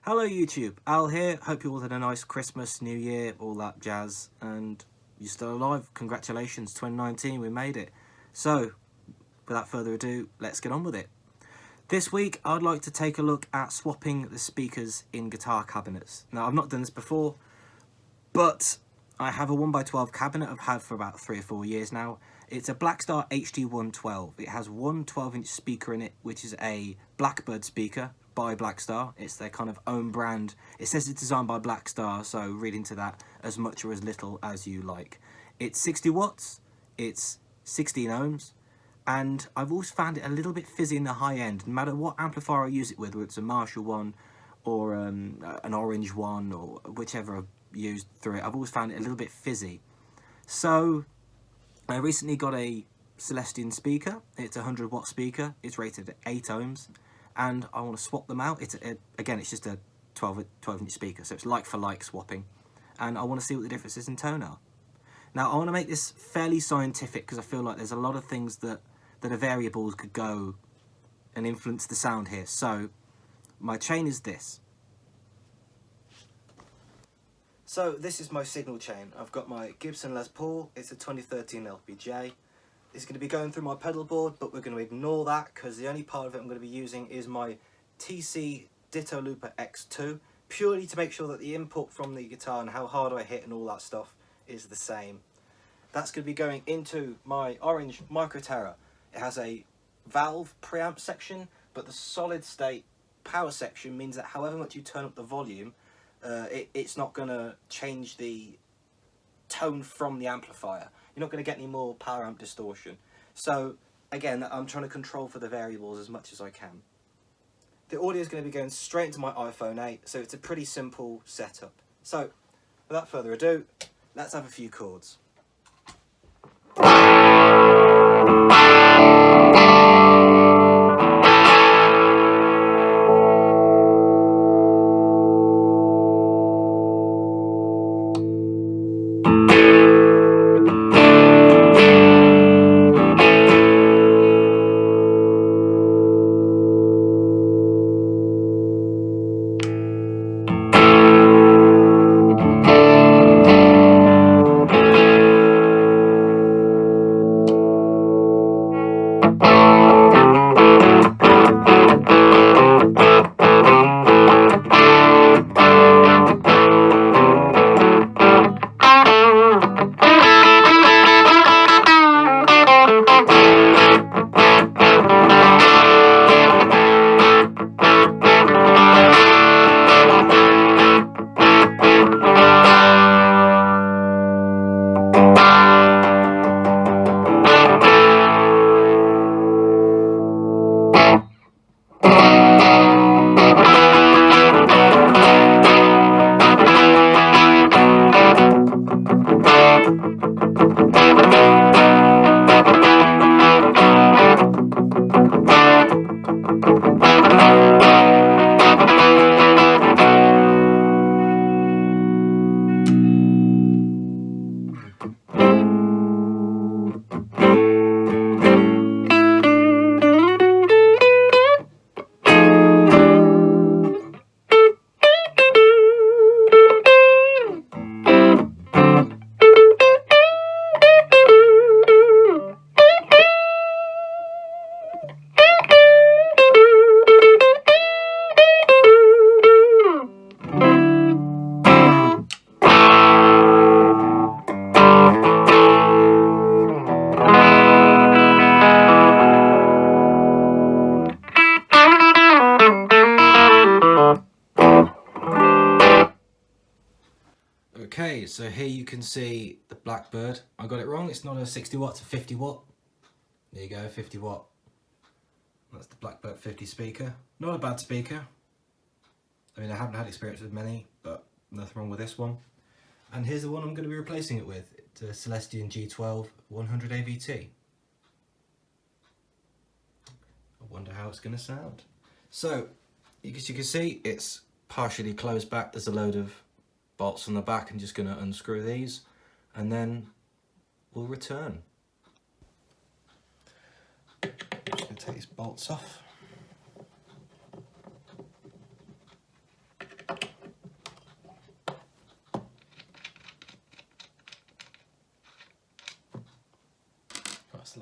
Hello YouTube, Al here. Hope you all had a nice Christmas, New Year, all that jazz, and you're still alive. Congratulations, 2019, we made it. So, without further ado, let's get on with it. This week, I'd like to take a look at swapping the speakers in guitar cabinets. Now, I've not done this before, but I have a 1x12 cabinet I've had for about 3 or 4 years now. It's a Blackstar HT 112. It has one 12-inch speaker in it, which is a Blackbird speaker by Blackstar. It's their kind of own brand. It says it's designed by Blackstar, so read into that as much or as little as you like. It's 60 watts, it's 16 ohms, and I've always found it a little bit fizzy in the high end, no matter what amplifier I use it with, whether it's a Marshall one or an orange one or whichever I've used through it. I've always found it a little bit fizzy. So I recently got a Celestion speaker. It's a 100 watt speaker. It's rated at 8 ohms. And I want to swap them out. Again, it's just a 12-inch speaker, so it's like for like swapping. And I want to see what the differences in tone are. Now, I want to make this fairly scientific because I feel like there's a lot of things that are variables could go and influence the sound here. So my chain is this. So this is my signal chain. I've got my Gibson Les Paul. It's a 2013 LPJ. It's going to be going through my pedal board, but we're going to ignore that because the only part of it I'm going to be using is my TC Ditto Looper X2, purely to make sure that the input from the guitar and how hard I hit and all that stuff is the same. That's going to be going into my orange Micro Terror. It has a valve preamp section, but the solid state power section means that however much you turn up the volume, it's not going to change the tone from the amplifier. You're not going to get any more power amp distortion. So again, I'm trying to control for the variables as much as I can. The audio is going to be going straight into my iPhone 8, so it's a pretty simple setup. So without further ado, let's have a few chords. Okay, so here you can see the Blackbird. I got it wrong, it's not a 60 watt, it's a 50 watt. There you go, 50 watt. That's the Blackbird 50 speaker. Not a bad speaker. I mean, I haven't had experience with many, but nothing wrong with this one. And here's the one I'm going to be replacing it with. It's a Celestion G12 100 AVT. I wonder how it's going to sound. So, as you can see, it's partially closed back. There's a load of bolts on the back. I'm just going to unscrew these and then we'll return. I'm just going to take these bolts off.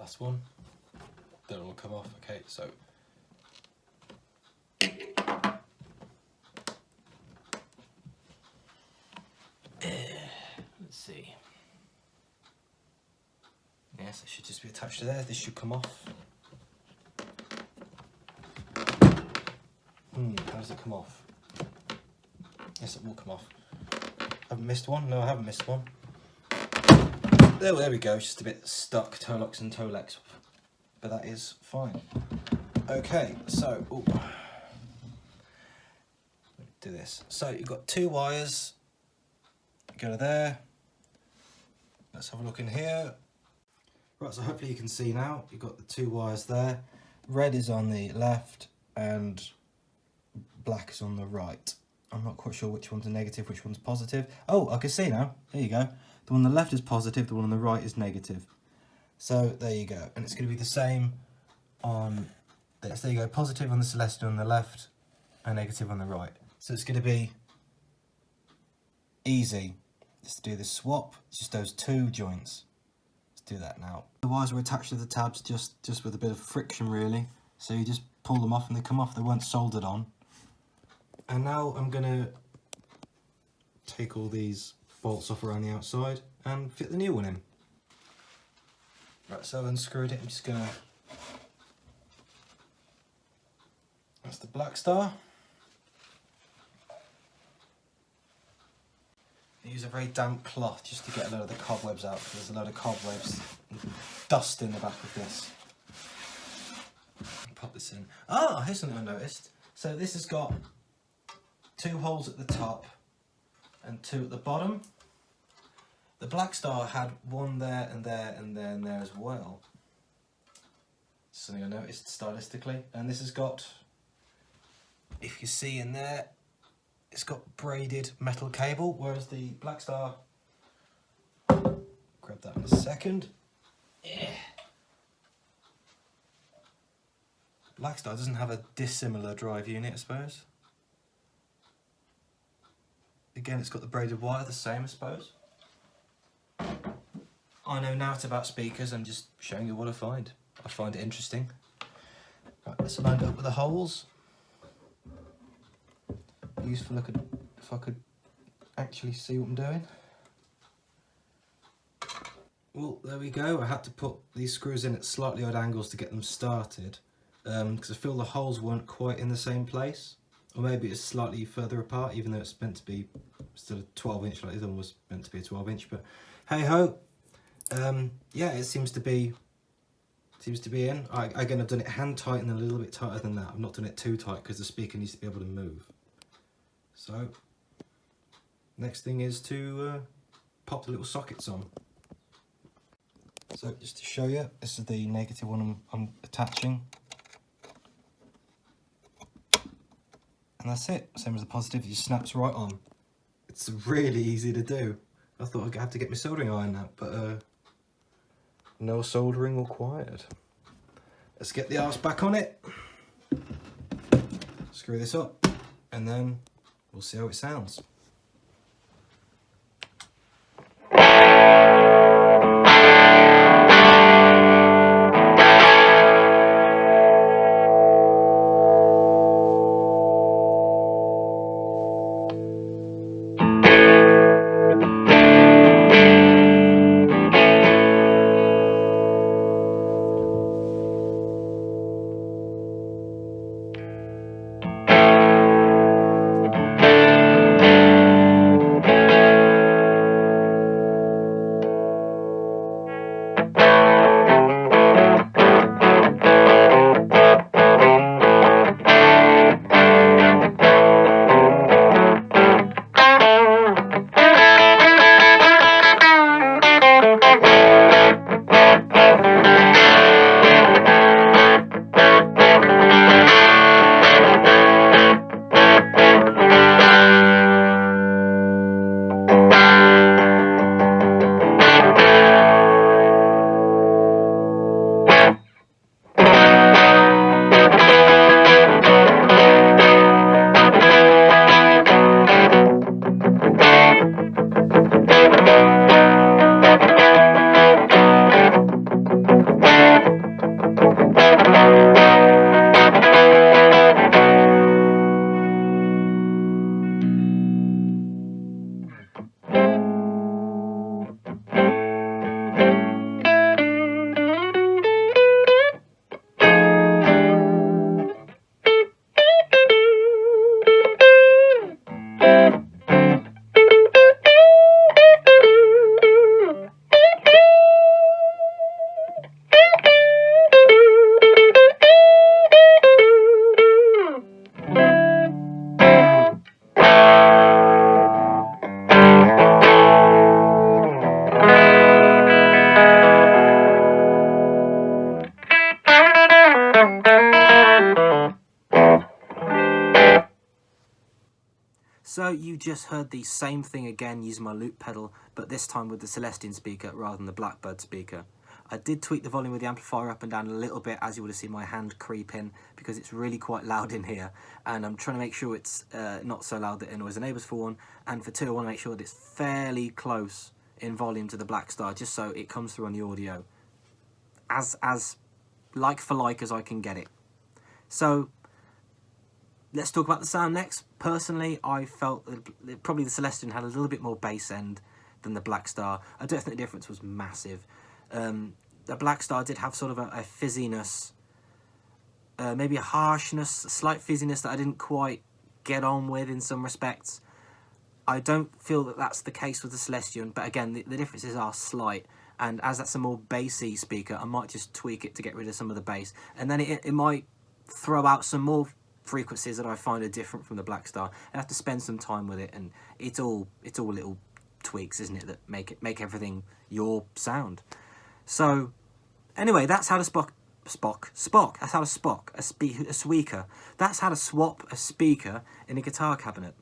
last one. Don't want to come off. Okay, so let's see. Yes, it should just be attached to there. This should come off. How does it come off? Yes, it will come off. Haven't missed one? No, I haven't missed one. There we go. It's just a bit stuck, toe locks and toe legs, but that is fine. Okay, so do this. So you've got two wires. Go to there. Let's have a look in here. Right, so hopefully you can see now. You've got the two wires there. Red is on the left and black is on the right. I'm not quite sure which one's a negative, which one's positive. Oh, I can see now. There you go. The one on the left is positive, the one on the right is negative. So there you go. And it's going to be the same on this. There you go. Positive on the Celestion on the left and negative on the right. So it's going to be easy just to do this swap. It's just those two joints. Let's do that now. The wires were attached to the tabs just with a bit of friction really. So you just pull them off and they come off. They weren't soldered on. And now I'm going to take all these bolts off around the outside and fit the new one in. Right, so I've unscrewed it. I'm just going to... That's the Blackstar. I use a very damp cloth just to get a load of the cobwebs out, because there's a load of cobwebs and dust in the back of this. Pop this in. Ah, here's something I noticed. So this has got two holes at the top and two at the bottom. The Blackstar had one there and there and there and there as well. Something I noticed stylistically. And this has got, if you see in there, it's got braided metal cable, whereas the Blackstar, grab that in a second. Yeah. Blackstar doesn't have a dissimilar drive unit, I suppose. Again, it's got the braided wire, the same, I suppose. I know now it's about speakers. I'm just showing you what I find. I find it interesting. Right, let's line it up with the holes. Useful if I could actually see what I'm doing. Well, there we go. I had to put these screws in at slightly odd angles to get them started, because I feel the holes weren't quite in the same place. Or maybe it's slightly further apart, even though it's meant to be still a 12-inch, like this one was meant to be a 12-inch. But hey ho, yeah, it seems to be in. Again, I've done it hand tight and a little bit tighter than that. I've not done it too tight because the speaker needs to be able to move. So next thing is to pop the little sockets on. So just to show you, this is the negative one I'm attaching. And that's it, same as the positive, it just snaps right on. It's really easy to do. I thought I'd have to get my soldering iron out, but no soldering required. Let's get the arse back on it. Screw this up, and then we'll see how it sounds. So you just heard the same thing again using my loop pedal, but this time with the Celestion speaker rather than the Blackbird speaker. I did tweak the volume of the amplifier up and down a little bit, as you would have seen my hand creep in, because it's really quite loud in here, and I'm trying to make sure it's not so loud that it annoys the neighbours, for one, and for two, I want to make sure that it's fairly close in volume to the Blackstar, just so it comes through on the audio as like for like as I can get it. So let's talk about the sound next. Personally, I felt that probably the Celestion had a little bit more bass end than the Blackstar. I don't think the difference was massive. The Blackstar did have sort of a fizziness, maybe a harshness, a slight fizziness that I didn't quite get on with in some respects. I don't feel that that's the case with the Celestion, but again, the differences are slight. And as that's a more bassy speaker, I might just tweak it to get rid of some of the bass. And then it might throw out some more frequencies that I find are different from the Blackstar. I have to spend some time with it, and it's all little tweaks, isn't it, that make everything your sound. So anyway, that's how to that's how to a speaker. That's how to swap a speaker in a guitar cabinet.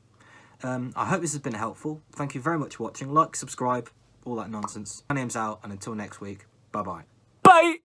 I hope this has been helpful. Thank you very much for watching. Like, subscribe, all that nonsense. My name's Al, and until next week, bye-bye. Bye!